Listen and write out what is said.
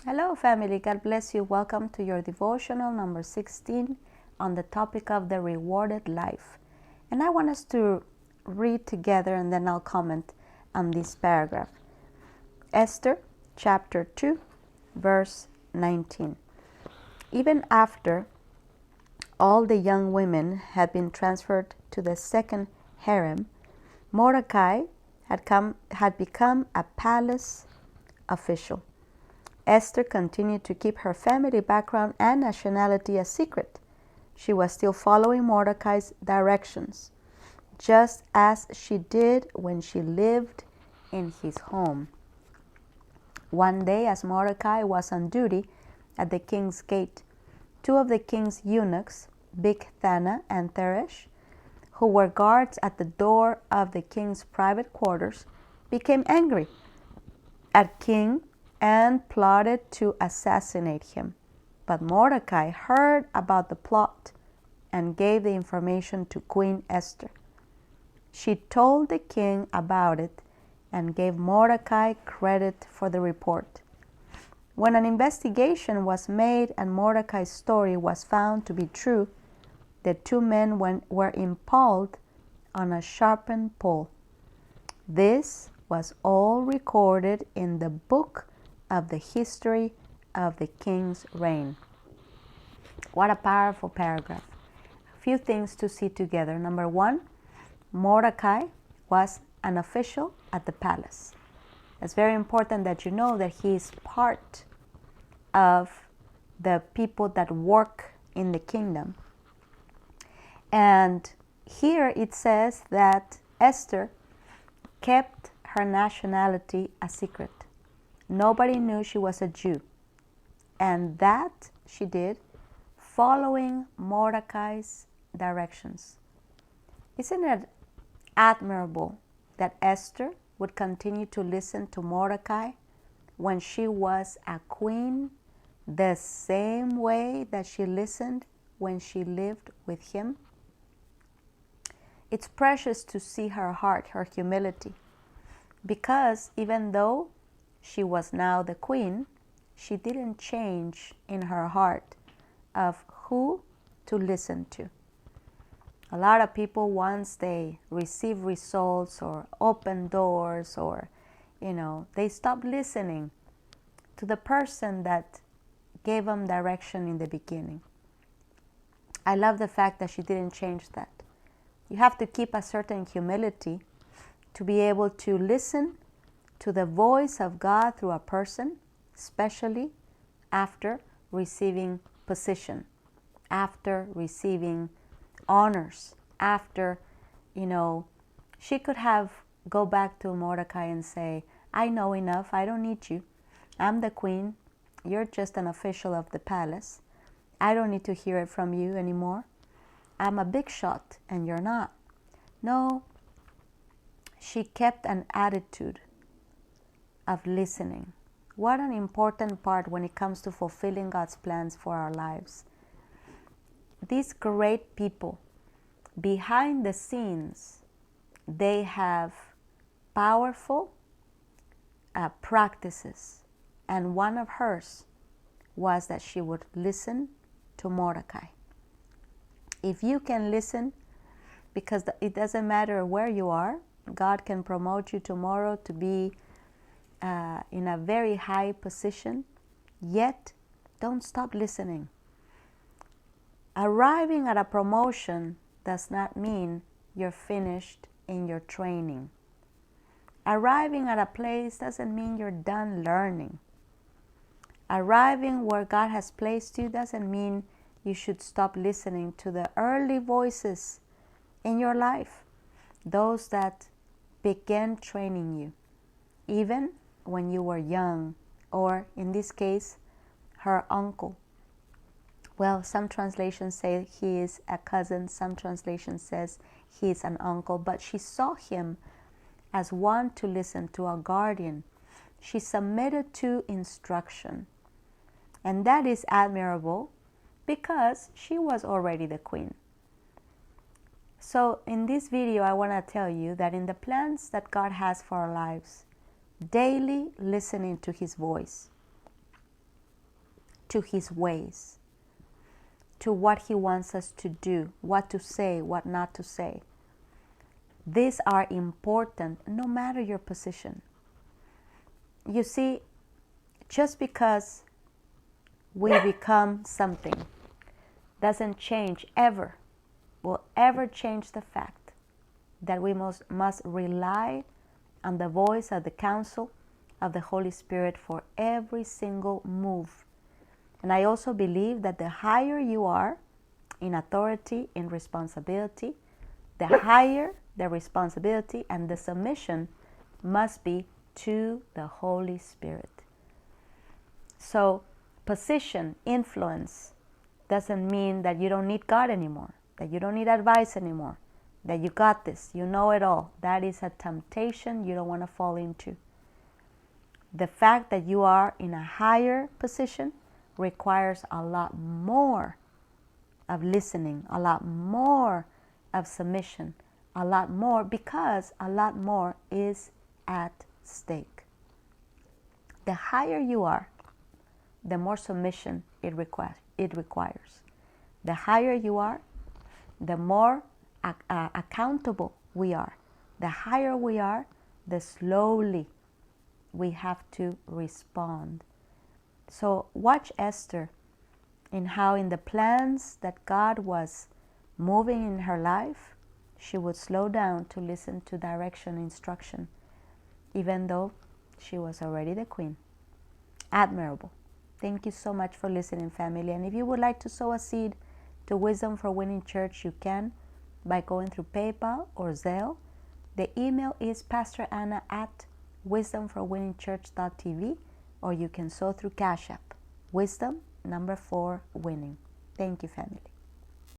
Hello, family. God bless you. Welcome to your devotional number 16 on the topic of the rewarded life. And I want us to read together and then I'll comment on this paragraph. Esther chapter 2, verse 19. Even after all the young women had been transferred to the second harem, Mordecai had become a palace official. Esther continued to keep her family background and nationality a secret. She was still following Mordecai's directions, just as she did when she lived in his home. One day, as Mordecai was on duty at the king's gate, two of the king's eunuchs, Bigthana and Teresh, who were guards at the door of the king's private quarters, became angry at king and plotted to assassinate him. But Mordecai heard about the plot and gave the information to Queen Esther. She told the king about it and gave Mordecai credit for the report. When an investigation was made and Mordecai's story was found to be true, the two men were impaled on a sharpened pole. This was all recorded in the book of the history of the king's reign. What a powerful paragraph. A few things to see together. Number one, Mordecai was an official at the palace. It's very important that you know that he is part of the people that work in the kingdom. And here it says that Esther kept her nationality a secret. Nobody knew she was a Jew. And that she did following Mordecai's directions. Isn't it admirable that Esther would continue to listen to Mordecai when she was a queen, the same way that she listened when she lived with him? It's precious to see her heart, her humility, because even though she was now the queen, she didn't change in her heart of who to listen to. A lot of people, once they receive results or open doors or, they stop listening to the person that gave them direction in the beginning. I love the fact that she didn't change that. You have to keep a certain humility to be able to listen to the voice of God through a person, especially after receiving position, after receiving honors, after, she could have go back to Mordecai and say, I know enough, I don't need you. I'm the queen, you're just an official of the palace. I don't need to hear it from you anymore. I'm a big shot and you're not. No, she kept an attitude of listening. What an important part when it comes to fulfilling God's plans for our lives. These great people, behind the scenes, they have powerful practices. And one of hers was that she would listen to Mordecai. If you can listen, because it doesn't matter where you are, God can promote you tomorrow to be in a very high position, yet don't stop listening. Arriving at a promotion does not mean you're finished in your training. Arriving at a place doesn't mean you're done learning. Arriving where God has placed you doesn't mean you should stop listening to the early voices in your life, those that began training you, even when you were young, or in this case, her uncle. Well, some translations say he is a cousin, some translations says he is an uncle, but she saw him as one to listen to, a guardian. She submitted to instruction. And that is admirable because she was already the queen. So in this video, I want to tell you that in the plans that God has for our lives, daily listening to His voice, to His ways, to what He wants us to do, what to say, what not to say. These are important no matter your position. You see, just because we become something doesn't change ever, will ever change the fact that we must rely on the voice of the counsel of the Holy Spirit for every single move. And I also believe that the higher you are in authority, in responsibility, the higher the responsibility and the submission must be to the Holy Spirit. So, position, influence, doesn't mean that you don't need God anymore, that you don't need advice anymore, that you got this, you know it all. That is a temptation you don't want to fall into. The fact that you are in a higher position requires a lot more of listening, a lot more of submission, a lot more, because a lot more is at stake. The higher you are, the more submission it requires. The higher you are, the more accountable we are. The higher we are, the slowly we have to respond. So watch Esther in how in the plans that God was moving in her life, she would slow down to listen to direction, instruction, even though she was already the queen. Admirable. Thank you so much for listening, family. And if you would like to sow a seed to Wisdom for Winning Church, you can by going through PayPal or Zelle. The email is pastoranna@wisdomforwinningchurch.tv, or you can sow through Cash App, Wisdom 4 Winning. Thank you, family.